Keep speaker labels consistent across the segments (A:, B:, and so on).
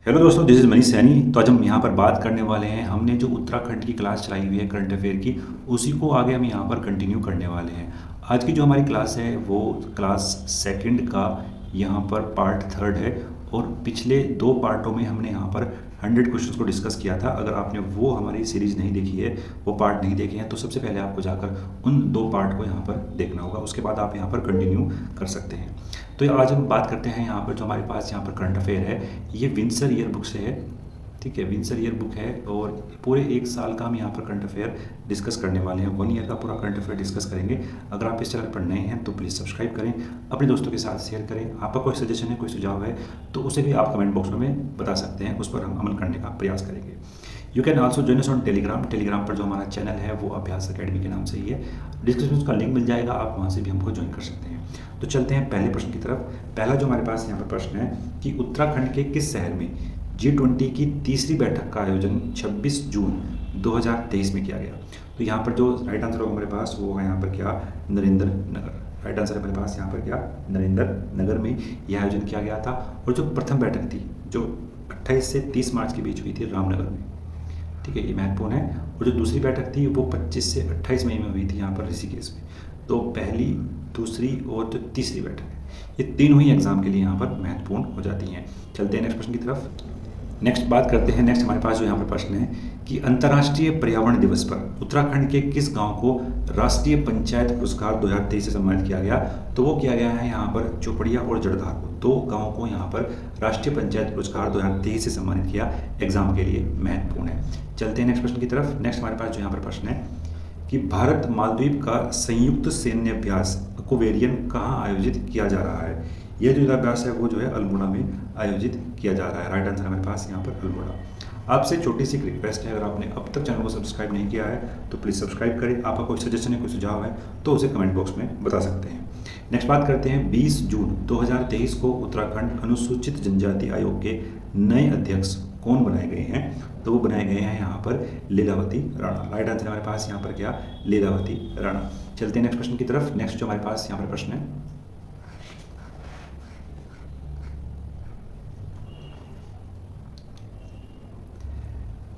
A: Hello दोस्तों, this is Manish Saini. तो आज हम यहाँ पर बात करने वाले हैं। हमने जो उत्तराखंड की क्लास चलाई हुई है करंट अफेयर की, उसी को आगे हम यहाँ पर कंटिन्यू करने वाले हैं। आज की जो हमारी क्लास है वो क्लास सेकंड का यहाँ पर पार्ट थर्ड है। और पिछले दो पार्टों में हमने यहाँ पर 100 क्वेश्चंस को डिस्कस किया था। अगर आपने वो हमारी सीरीज़ नहीं देखी है, वो पार्ट नहीं देखे हैं, तो सबसे पहले आपको जाकर उन दो पार्ट को यहाँ पर देखना होगा। उसके बाद आप यहाँ पर कंटिन्यू कर सकते हैं। तो आज हम बात करते हैं यहाँ पर जो हमारे पास यहाँ पर करंट अफेयर है, ये विंसर ईयर बुक से है। ठीक है, विंसर ईयर बुक है और पूरे एक साल का हम यहाँ पर करंट अफेयर डिस्कस करने वाले हैं। 1 ईयर का पूरा करंट अफेयर डिस्कस करेंगे। अगर आप इस चैनल पर नए हैं तो प्लीज़ सब्सक्राइब करें, अपने दोस्तों के साथ शेयर करें। आपका कोई सजेशन है, कोई सुझाव है तो उसे भी आप कमेंट बॉक्स में बता सकते हैं, उस पर हम अमल करने का प्रयास करेंगे। You can also join us on Telegram पर जो हमारा चैनल है वो अभ्यास अकेडमी के नाम से ही है। डिस्क्रिप्शन में उसका लिंक मिल जाएगा, आप वहाँ से भी हमको ज्वाइन कर सकते हैं। तो चलते हैं पहले प्रश्न की तरफ। पहला जो हमारे पास यहाँ पर प्रश्न है कि उत्तराखंड के किस शहर में G20 की तीसरी बैठक का आयोजन 26 जून 2023 में किया गया। तो यहाँ पर जो राइट आंसर होगा हमारे पास वो है यहाँ पर क्या, नरेंद्र नगर। राइट आंसर है हमारे पास यहाँ पर क्या, नरेंद्र नगर में यह आयोजन किया गया था। और जो प्रथम बैठक थी जो 28 से 30 मार्च के बीच हुई थी रामनगर में। ठीक है, ये महत्वपूर्ण है। और जो दूसरी बैठक थी वो 25 से 28 मई में हुई थी यहाँ पर ऋषिकेश में। तो पहली, दूसरी और जो तीसरी बैठक है, ये तीनों ही एग्जाम के लिए यहाँ पर महत्वपूर्ण हो जाती हैं। चलते हैं नेक्स्ट प्रश्न की तरफ। नेक्स्ट बात करते हैं। नेक्स्ट हमारे पास जो यहाँ पर प्रश्न है कि अंतर्राष्ट्रीय पर्यावरण दिवस पर उत्तराखंड के किस गांव को राष्ट्रीय पंचायत पुरस्कार 2023 से सम्मानित किया गया। तो वो किया गया है यहाँ पर चोपड़िया और जड़धार को, दो गाँव को यहाँ पर राष्ट्रीय पंचायत पुरस्कार 2023 से सम्मानित किया। एग्जाम के लिए महत्वपूर्ण है। चलते हैं नेक्स्ट प्रश्न की तरफ। नेक्स्ट हमारे पास जो यहाँ पर प्रश्न है कि भारत मालदीव का संयुक्त सैन्य अभ्यास अक्वेरियन कहाँ आयोजित किया जा रहा है। यह जो युद्धाभ्यास है वो जो है अल्मोड़ा में आयोजित किया जा रहा है। राइट आंसर हमारे पास यहाँ पर अल्मोड़ा। आपसे छोटी सी रिक्वेस्ट है, अगर आपने अब तक चैनल को सब्सक्राइब नहीं किया है तो प्लीज़ सब्सक्राइब करें। आपका कोई सजेशन है, कोई सुझाव है तो उसे कमेंट बॉक्स में बता सकते हैं। नेक्स्ट बात करते हैं। 20 जून 2023 को उत्तराखंड अनुसूचित जनजाति आयोग के नए अध्यक्ष कौन बनाए गए हैं। तो वो बनाए गए हैं यहाँ पर लीलावती राणा। राइट आंसर हमारे पास यहाँ पर क्या, लीलावती राणा। चलते हैं नेक्स्ट प्रश्न की तरफ। नेक्स्ट जो हमारे पास यहाँ पर प्रश्न है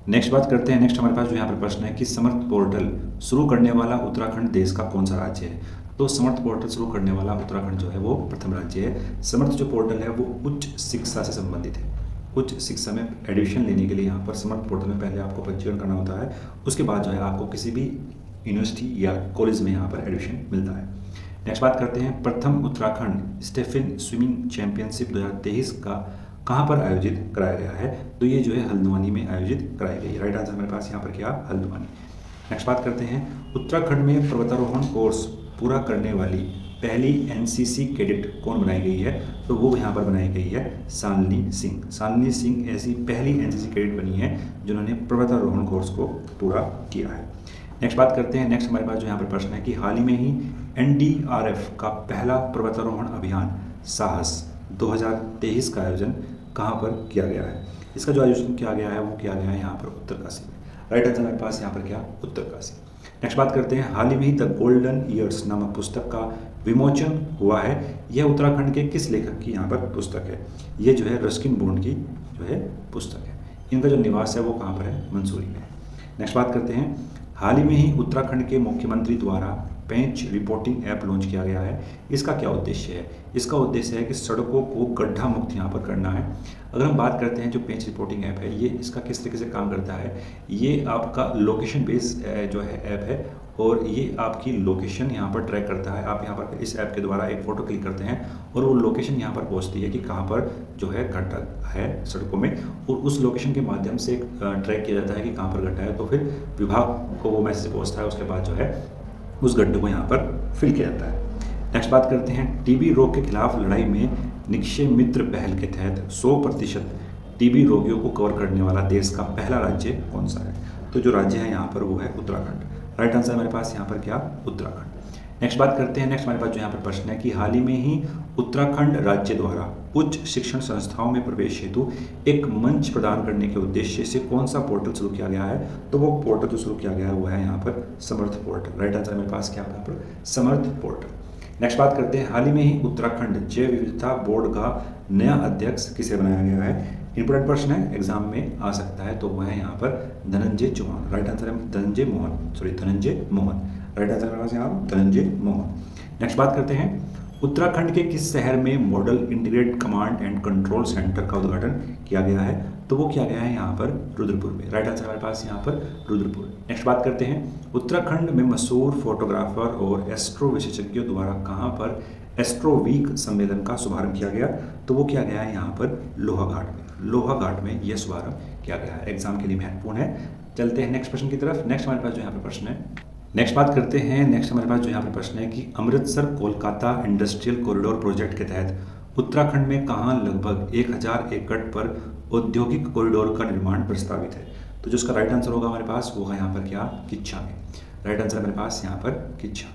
A: नेक्स्ट बात करते हैं। नेक्स्ट हमारे पास जो यहाँ पर प्रश्न है कि समर्थ पोर्टल शुरू करने वाला उत्तराखंड देश का कौन सा राज्य है। तो समर्थ पोर्टल शुरू करने वाला उत्तराखंड जो है वो प्रथम राज्य है। समर्थ जो पोर्टल है वो उच्च शिक्षा से संबंधित है। उच्च शिक्षा में एडमिशन लेने के लिए यहाँ पर समर्थ पोर्टल में पहले आपको पंजीकरण करना होता है। उसके बाद जो है आपको किसी भी यूनिवर्सिटी या कॉलेज में यहाँ पर एडमिशन मिलता है। नेक्स्ट बात करते हैं। प्रथम उत्तराखंड स्टेफन स्विमिंग चैंपियनशिप 2023 का कहाँ पर आयोजित कराया गया है। तो ये जो है हल्द्वानी में आयोजित कराई गई है। राइट आंसर हमारे पास यहाँ पर क्या, हल्द्वानी। नेक्स्ट बात करते हैं। उत्तराखंड में पर्वतारोहण कोर्स पूरा करने वाली पहली एनसीसी कैडेट कौन बनाई गई है। तो वो यहाँ पर बनाई गई है शालिनी सिंह। शालिनी सिंह ऐसी पहली एनसीसी कैडेट बनी है जिन्होंने पर्वतारोहण कोर्स को पूरा किया है। नेक्स्ट बात करते हैं। नेक्स्ट हमारे पास जो यहाँ पर प्रश्न है कि हाल ही में ही एनडीआरएफ का पहला पर्वतारोहण अभियान साहस 2023 का आयोजन कहाँ पर किया गया है। इसका जो आयोजन किया गया है वो किया गया है यहाँ पर उत्तरकाशी में। राइट आंसर हमारे पास यहाँ पर क्या, उत्तरकाशी। नेक्स्ट बात करते हैं। हाल ही में ही द गोल्डन ईयर्स नामक पुस्तक का विमोचन हुआ है। यह उत्तराखंड के किस लेखक की यहाँ पर पुस्तक है। ये जो है रस्किन बॉन्ड की जो है पुस्तक है। इनका जो निवास है वो कहाँ पर है, मंसूरी में। नेक्स्ट बात करते हैं। हाल ही में ही उत्तराखंड के मुख्यमंत्री द्वारा पेंच रिपोर्टिंग ऐप लॉन्च किया गया है। इसका क्या उद्देश्य है। इसका उद्देश्य है कि सड़कों को गड्ढा मुक्त यहाँ पर करना है। अगर हम बात करते हैं जो पेंच रिपोर्टिंग ऐप है, ये इसका किस तरीके से काम करता है। ये आपका लोकेशन बेस्ड जो है ऐप है और ये आपकी लोकेशन यहाँ पर ट्रैक करता है। आप यहाँ पर इस ऐप के द्वारा एक फ़ोटो क्लिक करते हैं और वो लोकेशन यहाँ पर पहुँचती है कि कहाँ पर जो है गड्ढा है सड़कों में, और उस लोकेशन के माध्यम से ट्रैक किया जाता है कि कहाँ पर गड्ढा है। तो फिर विभाग को वो मैसेज पहुँचता है, उसके बाद जो है उस गड्ढे को यहाँ पर फिल किया जाता है। नेक्स्ट बात करते हैं। टीबी रोग के खिलाफ लड़ाई में निक्षय मित्र पहल के तहत 100% टीबी रोगियों को कवर करने वाला देश का पहला राज्य कौन सा है। तो जो राज्य है यहाँ पर वो है उत्तराखंड। राइट आंसर हमारे पास यहाँ पर क्या, उत्तराखंड। नेक्स्ट बात करते हैं। नेक्स्ट हमारे पास जो यहाँ पर प्रश्न है कि हाल ही में ही उत्तराखंड राज्य द्वारा उच्च शिक्षण संस्थाओं में प्रवेश हेतु एक मंच प्रदान करने के उद्देश्य से कौन सा पोर्टल शुरू किया गया है। तो वो पोर्टल जो शुरू किया गया है वो है यहाँ पर समर्थ पोर्टल। राइट आंसर मेरे पास क्या है यहाँ पर, समर्थ पोर्टल। नेक्स्ट बात करते हैं। हाल ही में ही उत्तराखंड जैव विविधता बोर्ड का नया अध्यक्ष किसे बनाया गया है। इंपॉर्टेंट प्रश्न है, एग्जाम में आ सकता है, तो वह है यहाँ पर धनंजय चौहान। राइट आंसर है धनंजय मोहन। राइट आंसर हमारे पास यहाँ धनंजय मोहन। नेक्स्ट बात करते हैं, उत्तराखंड के किस शहर में model integrated command and control centre का उद्घाटन किया गया है? तो वो किया गया है यहाँ पर रुद्रपुर में। राइट आंसर हमारे पास यहाँ पर रुद्रपुर। नेक्स्ट बात करते हैं, उत्तराखंड में मशहूर फोटोग्राफर और एस्ट्रो विशेषज्ञों द्वारा कहाँ पर एस्ट्रो वीक सम्मेलन का शुभारंभ किया गया? तो वो किया गया है यहाँ पर लोहाघाट में यह शुभारंभ किया गया है। एग्जाम के लिए महत्वपूर्ण है। चलते हैं नेक्स्ट प्रश्न की तरफ। नेक्स्ट हमारे पास जो यहाँ पर प्रश्न है, नेक्स्ट बात करते हैं। नेक्स्ट हमारे पास जो यहाँ पर प्रश्न है कि Amritsar Kolkata industrial corridor project के तहत उत्तराखंड में कहाँ लगभग 1000 एकड़ पर औद्योगिक कॉरिडोर का निर्माण प्रस्तावित है? तो जो उसका राइट आंसर होगा हमारे पास वो है यहाँ पर क्या? किच्छा में। राइट आंसर हमारे पास यहाँ पर किच्छा।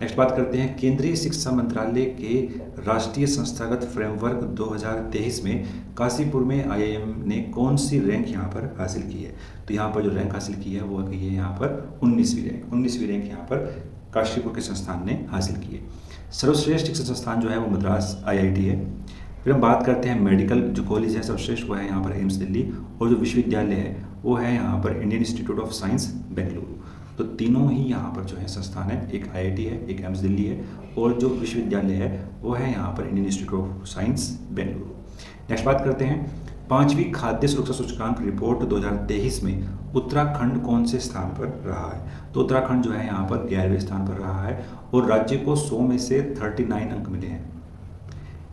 A: नेक्स्ट बात करते हैं, केंद्रीय शिक्षा मंत्रालय के राष्ट्रीय संस्थागत फ्रेमवर्क 2023 में काशीपुर में आईआईएम ने कौन सी रैंक यहाँ पर हासिल की है? तो यहाँ पर जो रैंक हासिल की है वो की है यहाँ पर 19वीं रैंक यहाँ पर काशीपुर के संस्थान ने हासिल की है। सर्वश्रेष्ठ शिक्षण संस्थान जो है वो मद्रास आईआईटी है। फिर हम बात करते हैं मेडिकल जो कॉलेज है सर्वश्रेष्ठ, वो है यहाँ पर एम्स दिल्ली, और जो विश्वविद्यालय है वो है यहाँ पर Indian institute of science Bengaluru. तो तीनों ही यहाँ पर जो है संस्थान है, एक आईआईटी है, एक एम्स दिल्ली है, और जो विश्वविद्यालय है वो है यहाँ पर Indian institute of science Bengaluru. Next बात करते हैं, 5वीं खाद्य सुरक्षा सूचकांक रिपोर्ट 2023 में उत्तराखंड कौन से स्थान पर रहा है? तो उत्तराखंड जो है यहाँ पर 11वें स्थान पर रहा है, और राज्य को 100 में से 39 अंक मिले हैं।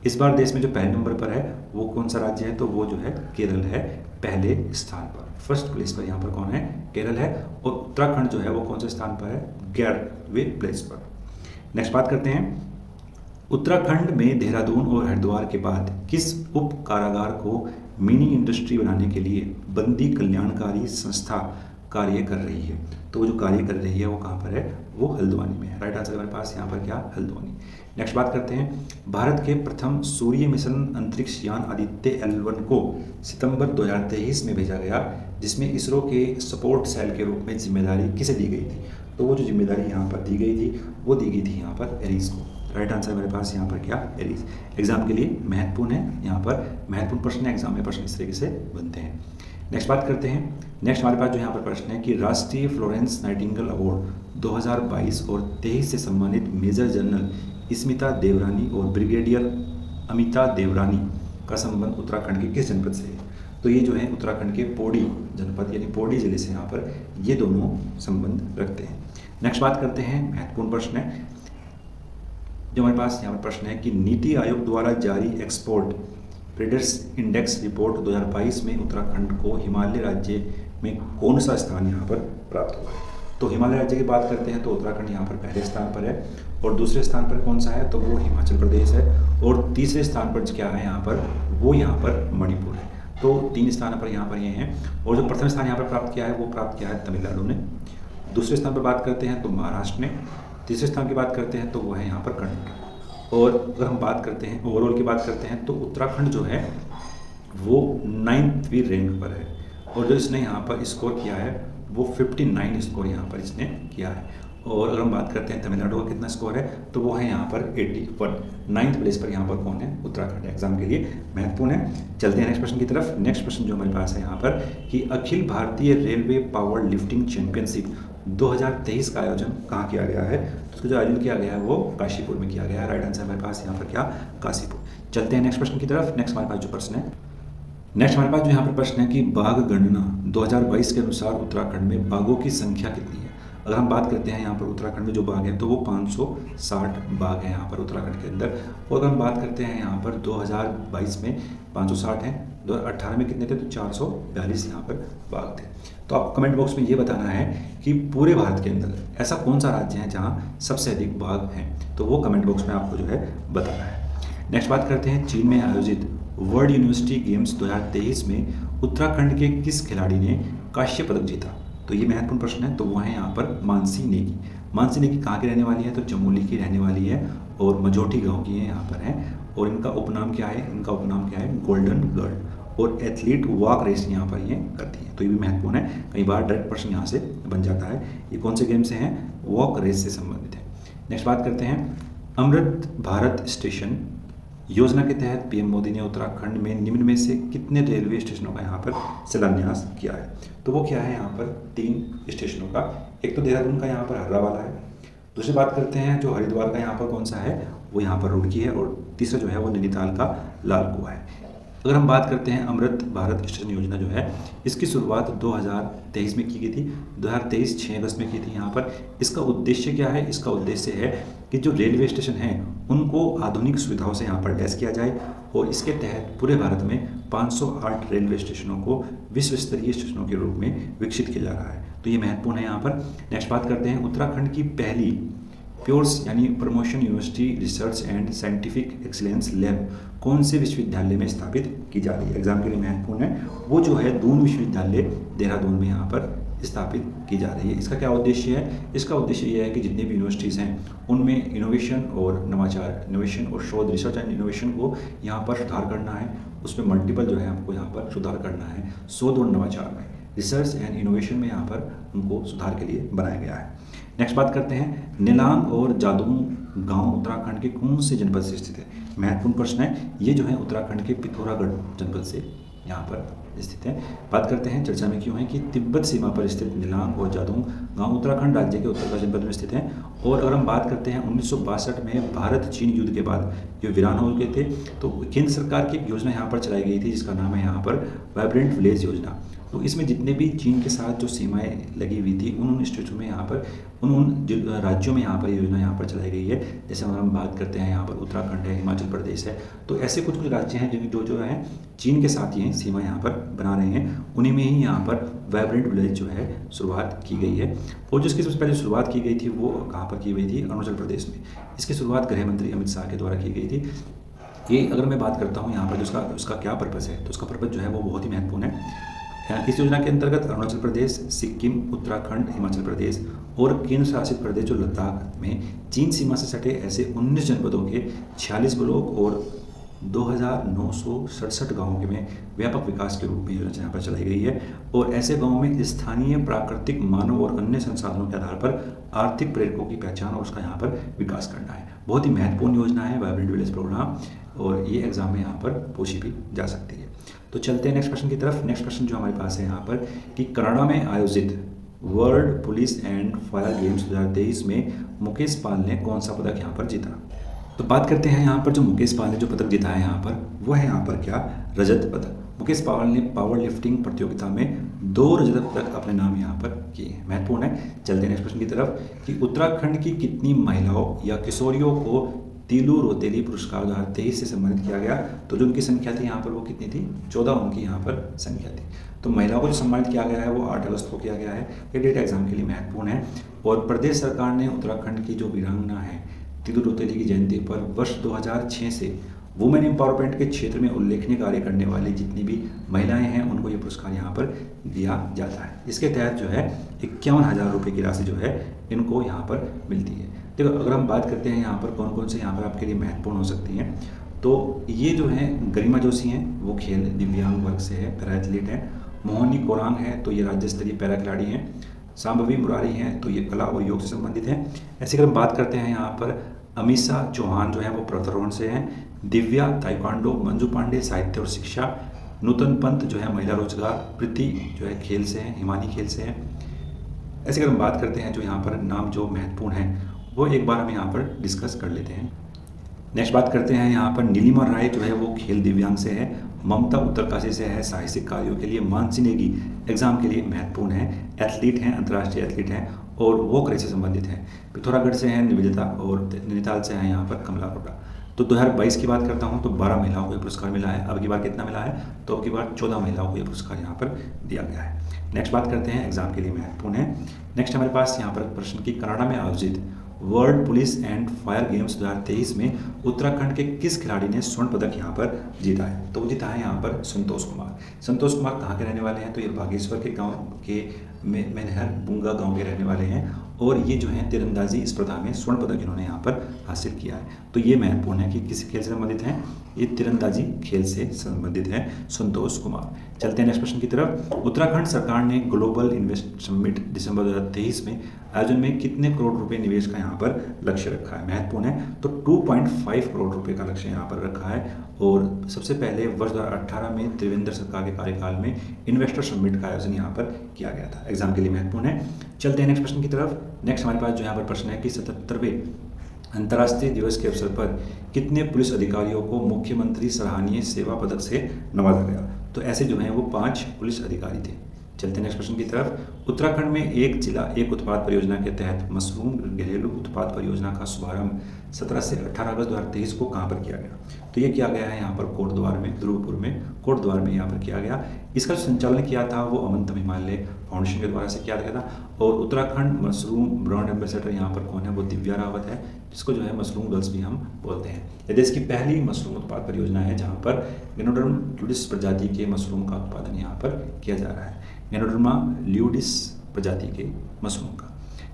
A: इस बार देश में जो पहले नंबर पर है वो कौन सा राज्य है? तो वो जो है केरल है पहले स्थान पर। फर्स्ट प्लेस पर यहाँ पर कौन है? केरल है। और उत्तराखंड जो है वो कौन से स्थान पर है? 11वें प्लेस पर। नेक्स्ट बात करते हैं, उत्तराखंड में देहरादून और हरिद्वार के बाद किस उप कारागार को मिनी इंडस्ट्री बनाने के लिए बंदी कल्याणकारी संस्था कार्य कर रही है? तो वो जो कार्य कर रही है वो कहाँ पर है? वो हल्द्वानी में है। राइट आंसर हमारे पास यहाँ पर क्या? हल्द्वानी। नेक्स्ट बात करते हैं, भारत के प्रथम सूर्य मिशन अंतरिक्ष यान आदित्य L1 को सितंबर 2023 में भेजा गया, जिसमें इसरो के सपोर्ट सेल के रूप में जिम्मेदारी किसे दी गई थी? तो वो जो जिम्मेदारी यहाँ पर दी गई थी वो दी गई थी यहाँ पर एरीज को। राइट आंसर हमारे पास यहाँ पर क्या? एरीज। एग्जाम के लिए महत्वपूर्ण है, यहाँ पर महत्वपूर्ण प्रश्न है, एग्जाम में प्रश्न इस तरीके से बनते हैं। नेक्स्ट बात करते हैं, नेक्स्ट हमारे पास जो यहाँ पर प्रश्न है कि राष्ट्रीय फ्लोरेंस नाइटिंगेल अवार्ड 2022 और 23 से सम्मानित मेजर जनरल स्मिता देवरानी और ब्रिगेडियर अमिता देवरानी का संबंध उत्तराखंड के किस जनपद से है? तो ये जो है उत्तराखंड के पौड़ी जनपद यानी पौड़ी जिले से यहाँ पर ये दोनों संबंध रखते हैं। नेक्स्ट बात करते हैं, महत्वपूर्ण प्रश्न है जो हमारे पास यहाँ पर प्रश्न है कि नीति आयोग द्वारा जारी एक्सपोर्ट प्रेडेटर्स इंडेक्स रिपोर्ट 2022 में उत्तराखंड को हिमालय राज्य में कौन सा स्थान यहाँ पर प्राप्त हुआ है? तो हिमालय राज्य की बात करते हैं तो उत्तराखंड यहाँ पर पहले स्थान पर है, और दूसरे स्थान पर कौन सा है? तो वो हिमाचल प्रदेश है, और तीसरे स्थान पर क्या है यहाँ पर? वो यहाँ पर मणिपुर है। तो 3 स्थान पर यहाँ पर ये हैं, और जो प्रथम स्थान यहाँ पर प्राप्त किया है वो प्राप्त किया है तमिलनाडु ने। दूसरे स्थान पर बात करते हैं तो महाराष्ट्र ने। तीसरे स्थान की बात करते हैं तो वो है यहाँ पर कर्नाटक। और अगर हम बात करते हैं ओवरऑल की बात करते हैं तो उत्तराखंड जो है वो 9वीं रैंक पर है, और जो इसने यहाँ पर स्कोर किया है वो 59 स्कोर यहाँ पर इसने किया है। और अगर हम बात करते हैं तमिलनाडु का कितना स्कोर है तो वो है यहाँ पर 81। 9th प्लेस पर यहाँ पर कौन है? उत्तराखंड। एग्जाम के लिए महत्वपूर्ण है। चलते हैं नेक्स्ट प्रश्न की तरफ। नेक्स्ट प्रश्न जो हमारे पास है यहाँ पर कि Akhil Bharatiya railway power lifting championship 2023 का आयोजन कहाँ किया गया है? तो उसका जो आयोजन किया गया है वो काशीपुर में किया गया है। राइट आंसर हमारे पास यहाँ पर क्या? काशीपुर। चलते हैं नेक्स्ट प्रश्न की तरफ। नेक्स्ट हमारे पास जो प्रश्न है, नेक्स्ट हमारे पास जो यहाँ पर प्रश्न है कि बाघ गणना 2022 के अनुसार उत्तराखंड में बाघों की संख्या कितनी है? अगर हम बात करते हैं यहाँ पर उत्तराखंड में जो बाघ है तो वो 560 बाघ हैं यहाँ पर उत्तराखंड के अंदर। और अगर हम बात करते हैं यहाँ पर 2022 में 560 हैं, 2018 में कितने थे? तो 442 यहाँ पर बाघ थे। तो आप कमेंट बॉक्स में ये बताना है कि पूरे भारत के अंदर ऐसा कौन सा राज्य है जहाँ सबसे अधिक बाघ हैं, तो वो कमेंट बॉक्स में आपको जो है बताना है। नेक्स्ट बात करते हैं, चीन में आयोजित वर्ल्ड यूनिवर्सिटी गेम्स 2023 में उत्तराखंड के किस खिलाड़ी ने कांस्य पदक जीता? तो ये महत्वपूर्ण प्रश्न है। तो वो है यहाँ पर मानसी नेगी। मानसी नेगी कहाँ की रहने वाली है? तो चमोली की रहने वाली है, और मझोटी गांव की है यहाँ पर है। और इनका उपनाम क्या है? इनका उपनाम क्या है? Golden girl. और एथलीट वॉक रेस यहाँ पर ये करती है। तो ये भी महत्वपूर्ण है, कई बार डायरेक्ट प्रश्न यहाँ से बन जाता है। ये कौन से गेम से हैं? वॉक रेस से संबंधित है। नेक्स्ट बात करते हैं, अमृत भारत स्टेशन योजना के तहत पीएम मोदी ने उत्तराखंड में निम्न में से कितने रेलवे स्टेशनों का यहाँ पर शिलान्यास किया है? तो वो क्या है यहाँ पर 3 स्टेशनों का। एक तो देहरादून का यहाँ पर हर्रा वाला है, दूसरी बात करते हैं जो हरिद्वार का यहाँ पर कौन सा है, वो यहाँ पर रुड़की है, और तीसरा जो है वो नैनीताल का लाल कुआं है। अगर हम बात करते हैं अमृत भारत स्टेशन योजना जो है, इसकी शुरुआत 2023 में की गई थी, 2023 6 अगस्त में की थी यहाँ पर। इसका उद्देश्य क्या है? इसका उद्देश्य है कि जो रेलवे स्टेशन हैं उनको आधुनिक सुविधाओं से यहाँ पर लैस किया जाए, और इसके तहत पूरे भारत में 508 रेलवे स्टेशनों को विश्व स्तरीय स्टेशनों के रूप में विकसित किया जा रहा है। तो ये महत्वपूर्ण है यहाँ पर। नेक्स्ट बात करते हैं उत्तराखंड की पहली प्योर्स यानी promotion university research and scientific excellence lab कौन से विश्वविद्यालय में स्थापित की जा रही है? एग्जाम के लिए महत्वपूर्ण है। वो जो है दून विश्वविद्यालय देहरादून में यहाँ पर स्थापित की जा रही है। इसका क्या उद्देश्य है? इसका उद्देश्य यह है कि जितनी भी यूनिवर्सिटीज़ हैं उनमें इनोवेशन और नवाचार, इनोवेशन और शोध, रिसर्च एंड इनोवेशन को यहाँ पर सुधार करना है। उसमें मल्टीपल जो है हमको यहाँ पर सुधार करना है। शोध और नवाचार में, रिसर्च एंड इनोवेशन में यहाँ पर उनको सुधार के लिए बनाया गया है। नेक्स्ट बात करते हैं नेलांग और जादून गांव उत्तराखंड के कौन से जनपद से स्थित है? महत्वपूर्ण प्रश्न है। ये जो है उत्तराखंड के पिथौरागढ़ जनपद से यहाँ पर स्थित है। बात करते हैं चर्चा में क्यों है कि तिब्बत सीमा पर स्थित नेलांग और जादून गांव उत्तराखंड राज्य के उत्तरकाशी जनपद में स्थित हैं। और अगर हम बात करते हैं 1962 में भारत चीन युद्ध के बाद ये वीरान हो गए थे, तो केंद्र सरकार की एक योजना यहाँ पर चलाई गई थी जिसका नाम है यहाँ पर वाइब्रेंट विलेज योजना। तो इसमें जितने भी चीन के साथ जो सीमाएं लगी हुई थी उन स्टेटों में यहाँ पर उन राज्यों में यहाँ पर योजना यहाँ पर चलाई गई है। जैसे अगर हम बात करते हैं यहाँ पर उत्तराखंड है, हिमाचल प्रदेश है, तो ऐसे कुछ कुछ राज्य हैं जिन जो है चीन के साथ ही सीमा यहाँ पर बना रहे हैं। उन्हीं में ही यहाँ पर वाइब्रेंट विलेज जो है शुरुआत की गई है। और जिसकी सबसे पहले शुरुआत की गई थी वो कहाँ पर की गई थी? अरुणाचल प्रदेश में। इसकी शुरुआत गृह मंत्री अमित शाह के द्वारा की गई थी। ये अगर मैं बात करता हूँ यहाँ पर जो उसका क्या पर्पज़ है, तो उसका पर्पज़ जो है वो बहुत ही महत्वपूर्ण है। इस योजना के अंतर्गत अरुणाचल प्रदेश, सिक्किम, उत्तराखंड, हिमाचल प्रदेश और केंद्र शासित प्रदेश जो लद्दाख में चीन सीमा से सटे ऐसे 19 जनपदों के 46 ब्लॉक और 2967 गाँवों के में व्यापक विकास के रूप में योजना यहाँ पर चलाई गई है। और ऐसे गाँवों में स्थानीय प्राकृतिक, मानव और अन्य संसाधनों के आधार पर आर्थिक प्रेरकों की पहचान और उसका यहाँ पर विकास करना है। बहुत ही महत्वपूर्ण योजना है वाइब्रेंट विलेज प्रोग्राम, और ये एग्जाम में यहाँ पर पूछी भी जा सकती है। तो चलते हैं नेक्स्ट क्वेश्चन की तरफ। नेक्स्ट क्वेश्चन जो हमारे पास है यहाँ पर कि कनाडा में आयोजित world police and fire games 2023 में मुकेश पाल ने कौन सा पदक यहाँ पर जीता? तो बात करते हैं यहाँ पर जो मुकेश पाल ने जो पदक जीता है यहाँ पर, वो है यहाँ पर क्या? रजत पदक। मुकेश पाल ने पावर लिफ्टिंग प्रतियोगिता में 2 रजत पदक अपने नाम यहाँ पर किए हैं। महत्वपूर्ण है। चलते हैं नेक्स्ट क्वेश्चन की तरफ कि उत्तराखंड की कितनी महिलाओं या किशोरियों को तीलू रोतेली पुरस्कार 2023 से सम्मानित किया गया? तो जो उनकी संख्या थी यहाँ पर वो कितनी थी? 14 उनकी यहाँ पर संख्या थी। तो महिलाओं को जो सम्मानित किया गया है वो 8 अगस्त को किया गया है। ये डेट एग्जाम के लिए महत्वपूर्ण है। और प्रदेश सरकार ने उत्तराखंड की जो वीरांगना है तीलू रोतेली की जयंती पर वर्ष 2006 से वुमेन एम्पावरमेंट के क्षेत्र में उल्लेखनीय कार्य करने वाली जितनी भी महिलाएं हैं उनको ये पुरस्कार यहाँ पर दिया जाता है। इसके तहत जो है 51,000 रुपये की राशि जो है इनको यहाँ पर मिलती है। देखो अगर हम बात करते हैं यहाँ पर कौन कौन से यहाँ पर आपके लिए महत्वपूर्ण हो सकती हैं, तो ये जो है गरिमा जोशी हैं, वो खेल दिव्यांग वर्ग से है, पैरा एथलीट हैं। मोहनी कोरांग है, तो ये राज्य स्तरीय पैरा खिलाड़ी हैं। सांभवी मुरारी हैं, तो ये कला और योग से संबंधित हैं। ऐसे अगर हम बात करते हैं यहाँ पर अमीषा चौहान जो है वो पर्वतारोहण से हैं। दिव्या ताइक्वांडो, मंजू पांडे साहित्य और शिक्षा, नूतन पंत जो है महिला रोजगार, प्रीति जो है खेल से हैं, हिमानी खेल से हैं। ऐसे अगर हम बात करते हैं जो यहाँ पर नाम जो महत्वपूर्ण हैं वो एक बार हम यहाँ पर डिस्कस कर लेते हैं। नेक्स्ट बात करते हैं यहाँ पर नीलिमा राय जो है वो खेल दिव्यांग से है। ममता उत्तरकाशी से है, साहसिक कार्यों के लिए। मानसी नेगी एग्जाम के लिए महत्वपूर्ण है, एथलीट हैं, अंतर्राष्ट्रीय एथलीट हैं और वॉक रेस से संबंधित हैं। पिथौरागढ़ से हैं निवेदिता और नैनीताल से हैं यहाँ पर कमला अरोड़ा। तो 2022 की बात करता हूँ तो 12 महिलाओं को ये पुरस्कार मिला है। अब की बार कितना मिला है? तो अब की बार 14 महिलाओं को ये पुरस्कार यहाँ पर दिया गया है। नेक्स्ट बात करते हैं एग्जाम के लिए महत्वपूर्ण है। नेक्स्ट हमारे पास यहाँ पर प्रश्न की कनाडा में आयोजित world police and fire games 2023 में उत्तराखंड के किस खिलाड़ी ने स्वर्ण पदक यहाँ पर जीता है? तो वो जीता है यहाँ पर संतोष कुमार। संतोष कुमार कहाँ के रहने वाले हैं? तो ये बागेश्वर के गांव के मेनहर बुंगा गांव के रहने वाले हैं और ये जो है तीरंदाजी स्पर्धा में स्वर्ण पदक इन्होंने यहाँ पर हासिल किया है। तो ये महत्वपूर्ण है कि किस खेल से संबंधित हैं? ये तीरंदाजी खेल से संबंधित है, संतोष कुमार। चलते हैं नेक्स्ट प्रश्न की तरफ। उत्तराखंड सरकार ने ग्लोबल इन्वेस्ट समिट दिसंबर 2023 में आयोजन में कितने करोड़ रुपए निवेश का यहाँ पर लक्ष्य रखा है? महत्वपूर्ण है, तो 2.5 करोड़ रुपए का लक्ष्य यहाँ पर रखा है। और सबसे पहले वर्ष 2018 में त्रिवेंद्र सरकार के कार्यकाल में इन्वेस्टर समिट का आयोजन यहाँ पर किया गया था। एग्जाम के लिए महत्वपूर्ण है। चलते हैं नेक्स्ट प्रश्न की तरफ। नेक्स्ट हमारे पास जो यहाँ पर प्रश्न है कि 77वें अंतर्राष्ट्रीय दिवस के अवसर पर कितने पुलिस अधिकारियों को मुख्यमंत्री सराहनीय सेवा पदक से नवाजा गया? तो ऐसे जो हैं वो 5 पुलिस अधिकारी थे। चलते हैं नेक्स्ट प्रश्न की तरफ। उत्तराखंड में एक जिला एक उत्पाद परियोजना के तहत मशरूम घरेलू उत्पाद परियोजना का शुभारंभ 17 से 18 अगस्त 2023 को कहाँ पर किया गया? तो ये किया गया है यहाँ पर कोटद्वार में, ध्रुवपुर में, कोटद्वार में यहाँ पर किया गया। इसका संचालन किया था वो अमंतम हिमालय फाउंडेशन के द्वारा से किया गया था। और उत्तराखंड मशरूम ब्रांड एम्बेसडर यहाँ पर कौन है? वो दिव्या रावत है, जिसको जो है मशरूम गर्ल्स भी हम बोलते हैं। ये देश की पहली मशरूम उत्पाद परियोजना है जहाँ पर गैनोडर्मा ल्यूडिस प्रजाति के मशरूम का उत्पादन यहाँ पर किया जा रहा है, गैनोडर्मा ल्यूडिस प्रजाति के मशरूम का।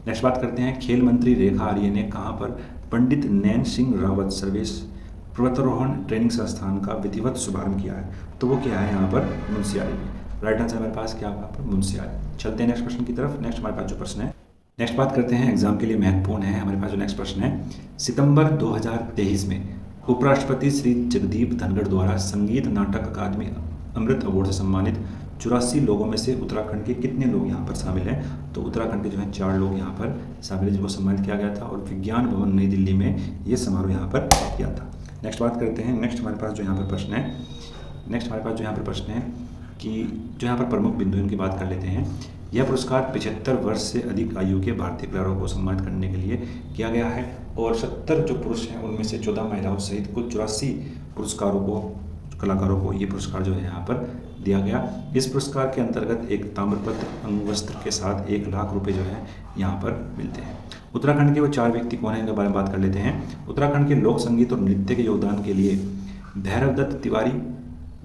A: नेक्स्ट बात करते हैं, खेल मंत्री रेखा आर्य ने कहाँ पर पंडित नैन सिंह रावत सर्वेश पर्वतारोहण ट्रेनिंग संस्थान का विधिवत शुभारंभ किया है? तो वो क्या है यहाँ पर? मुंशियारी में। राइट आंसर हमारे पास क्या होगा? पर मुंशियारी। चलते हैं नेक्स्ट प्रश्न की तरफ। नेक्स्ट हमारे पास जो प्रश्न है, नेक्स्ट बात करते हैं, एग्जाम के लिए महत्वपूर्ण है। हमारे पास जो नेक्स्ट प्रश्न है, सितंबर 2023 में उपराष्ट्रपति श्री जगदीप धनखड़ द्वारा संगीत नाटक अकादमी अमृत अवार्ड से सम्मानित 84 लोगों में से उत्तराखंड के कितने लोग यहाँ पर शामिल हैं? तो उत्तराखंड के जो है 4 लोग यहाँ पर शामिल हैं जिनको सम्मानित किया गया था और विज्ञान भवन नई दिल्ली में ये समारोह यहाँ पर किया था। नेक्स्ट बात करते हैं। नेक्स्ट हमारे पास जो यहाँ पर प्रश्न है, कि जो यहाँ पर प्रमुख बिंदु इनकी बात कर लेते हैं। यह पुरस्कार 75 वर्ष से अधिक आयु के भारतीय खिलाड़ियों को सम्मानित करने के लिए किया गया है और 70 जो पुरुष हैं उनमें से 14 महिलाओं सहित कुल 84 कलाकारों को ये पुरस्कार जो है यहाँ पर दिया गया। इस पुरस्कार के अंतर्गत एक ताम्रपत्र अंगवस्त्र के साथ 1 लाख रुपए जो है यहाँ पर मिलते हैं। उत्तराखंड के वो 4 व्यक्ति कौन है, इनके बारे में बात कर लेते हैं। उत्तराखंड के लोक संगीत और नृत्य के योगदान के लिए भैरवदत्त तिवारी,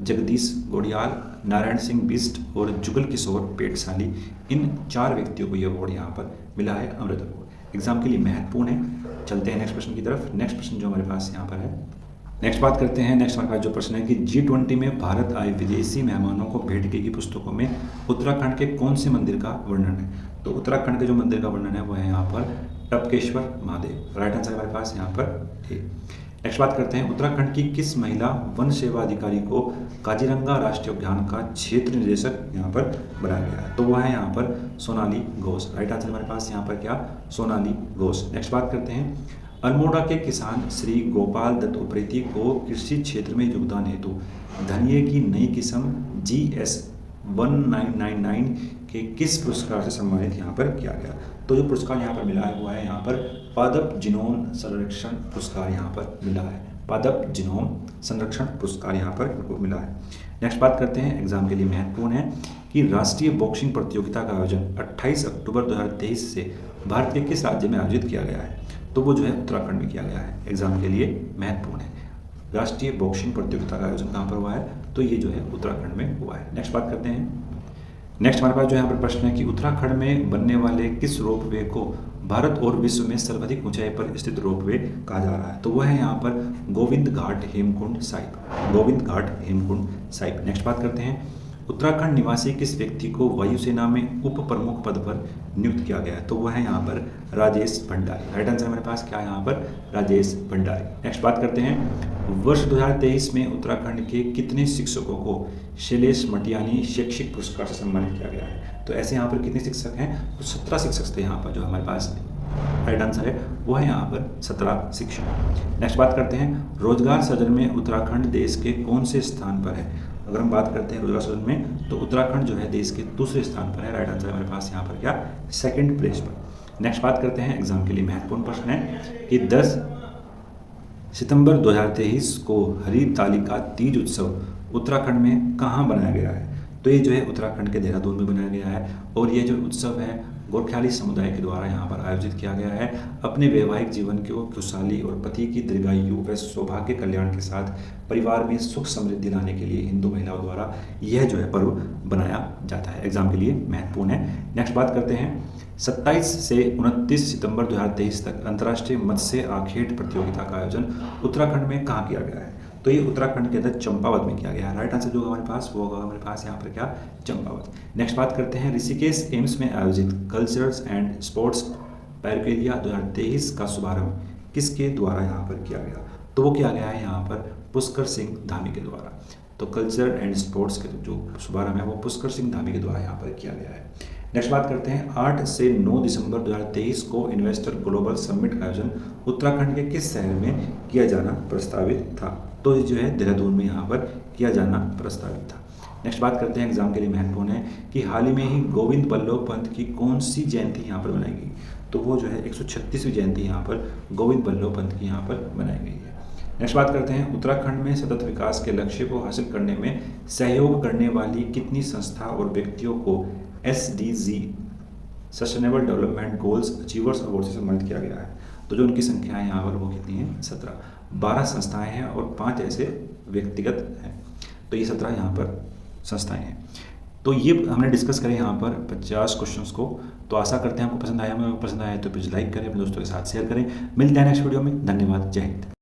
A: जगदीश गोडियाल, नारायण सिंह बिष्ट और जुगल किशोर पेटसाली, इन 4 व्यक्तियों को यह अवार्ड यहाँ पर मिला है, अमृत अवार्ड। एग्जाम के लिए महत्वपूर्ण है। चलते हैं नेक्स्ट प्रश्न की तरफ। नेक्स्ट प्रश्न जो हमारे पास यहाँ पर है, नेक्स्ट बात करते हैं। नेक्स्ट हमारे पास जो प्रश्न है कि G20 में भारत आए विदेशी मेहमानों को भेंट की गई पुस्तकों में उत्तराखंड के कौन से मंदिर का वर्णन है? तो उत्तराखंड के जो मंदिर का वर्णन है वो है यहाँ पर टपकेश्वर महादेव। राइट आंसर हमारे पास यहाँ पर ए। नेक्स्ट बात करते हैं, उत्तराखंड की किस महिला वन सेवा अधिकारी को काजीरंगा राष्ट्रीय उद्यान का क्षेत्र निदेशक यहाँ पर बनाया गया है? तो वो है यहाँ पर सोनाली घोष। राइट आंसर हमारे पास यहाँ पर क्या? सोनाली घोष। नेक्स्ट बात करते हैं, अल्मोड़ा के किसान श्री गोपाल दत्त उप्रेती को कृषि क्षेत्र में योगदान हेतु धनिये की नई किस्म GS 1999 के किस पुरस्कार से सम्मानित यहाँ पर किया गया? तो जो पुरस्कार यहाँ पर मिला है वो है यहाँ पर पादप जीनोम संरक्षण पुरस्कार यहाँ पर मिला है। पादप जीनोम संरक्षण पुरस्कार यहाँ पर इनको मिला है। नेक्स्ट बात करते हैं, एग्जाम के लिए महत्वपूर्ण है कि राष्ट्रीय बॉक्सिंग प्रतियोगिता का आयोजन 28 अक्टूबर 2023 से भारत के किस राज्य में आयोजित किया गया है? तो वो जो है उत्तराखंड में किया गया है। एग्जाम के लिए महत्वपूर्ण है। राष्ट्रीय बॉक्सिंग प्रतियोगिता का आयोजन कहाँ पर हुआ है? तो ये जो है उत्तराखंड में हुआ है। नेक्स्ट बात करते हैं। नेक्स्ट हमारे पास जो यहाँ पर प्रश्न है कि उत्तराखंड में बनने वाले किस रोपवे को भारत और विश्व में सर्वाधिक ऊंचाई पर स्थित रोपवे कहा जा रहा है? तो वह है यहाँ पर गोविंद घाट हेमकुंड साहिब। गोविंद घाट हेमकुंड साहिब। नेक्स्ट बात करते हैं, उत्तराखंड निवासी किस व्यक्ति को वायुसेना में उप प्रमुख पद पर नियुक्त किया गया है? तो वह है यहाँ पर राजेश भंडारी। राइट आंसर हमारे पास क्या है यहाँ पर? राजेश भंडारी। नेक्स्ट बात करते हैं, वर्ष 2023 में उत्तराखंड के कितने शिक्षकों को शैलेश मटियानी शैक्षिक पुरस्कार से सम्मानित किया गया है? तो ऐसे यहाँ पर कितने शिक्षक हैं? तो 17 शिक्षक थे यहाँ पर जो हमारे पास राइट आंसर है वो है यहाँ पर 17 शिक्षक। नेक्स्ट बात करते हैं, रोजगार सृजन में उत्तराखंड देश के कौन से स्थान पर है? अगर हम बात करते हैं रोजगार सृजन में तो उत्तराखंड जो है देश के दूसरे स्थान पर है। राइट आंसर हमारे पास यहाँ पर क्या? 2nd प्लेस पर। नेक्स्ट बात करते हैं, एग्जाम के लिए महत्वपूर्ण प्रश्न है कि 10 सितंबर 2023 को हरित तालिका तीज उत्सव उत्तराखंड में कहाँ बनाया गया है? तो ये जो है उत्तराखंड के देहरादून में बनाया गया है और ये जो उत्सव है गोरख्याली समुदाय के द्वारा यहाँ पर आयोजित किया गया है। अपने वैवाहिक जीवन को खुशहाली और पति की दीर्घायु व सौभाग्य कल्याण के साथ परिवार में सुख समृद्धि लाने के लिए हिंदू महिलाओं द्वारा यह जो है पर्व बनाया जाता है। एग्जाम के लिए महत्वपूर्ण है। नेक्स्ट बात करते हैं, 27 से 29 सितंबर 2023 तक अंतर्राष्ट्रीय मत्स्य आखेट प्रतियोगिता का आयोजन उत्तराखंड में कहाँ किया गया है? तो ये उत्तराखंड के अंदर चंपावत में किया गया। राइट आंसर जो होगा हमारे पास वो होगा हमारे पास यहाँ पर क्या, चंपावत। नेक्स्ट बात करते हैं, ऋषिकेश एम्स में आयोजित कल्चरल्स एंड स्पोर्ट्स पैरापेलिया 2023 का शुभारंभ किसके द्वारा यहाँ पर किया गया? तो वो किया गया है यहाँ पर पुष्कर सिंह धामी के द्वारा। तो कल्चर एंड स्पोर्ट्स के जो शुभारंभ है वो पुष्कर सिंह धामी के द्वारा यहाँ पर किया गया है। नेक्स्ट बात करते हैं, 8 से 9 दिसंबर 2023 को इन्वेस्टर ग्लोबल समिट का आयोजन उत्तराखंड के किस शहर में किया जाना प्रस्तावित था? तो जो है देहरादून में यहाँ पर किया जाना प्रस्तावित था। नेक्स्ट बात करते हैं, एग्जाम के लिए महत्वपूर्ण है कि हाल ही में ही गोविंद बल्लभ पंत की कौन सी जयंती यहाँ पर मनाई गई? तो वो जो है 136वीं जयंती यहाँ पर गोविंद बल्लभ पंत की यहाँ पर मनाई गई है। नेक्स्ट बात करते हैं, उत्तराखंड में सतत विकास के लक्ष्य को हासिल करने में सहयोग करने वाली कितनी संस्था और व्यक्तियों को SDG sustainable development goals achievers award से सम्मानित किया गया है? तो जो उनकी संख्या है यहाँ पर वो कितनी है? 17। 12 संस्थाएं हैं और 5 ऐसे व्यक्तिगत हैं। तो ये 17 यहाँ पर संस्थाएं हैं। तो ये हमने डिस्कस करें यहाँ पर 50 क्वेश्चंस को। तो आशा करते हैं आपको पसंद आया। पसंद आया तो प्लीज़ लाइक करें, अपने दोस्तों के साथ शेयर करें। मिलते हैं नेक्स्ट वीडियो में। धन्यवाद। जय हिंद।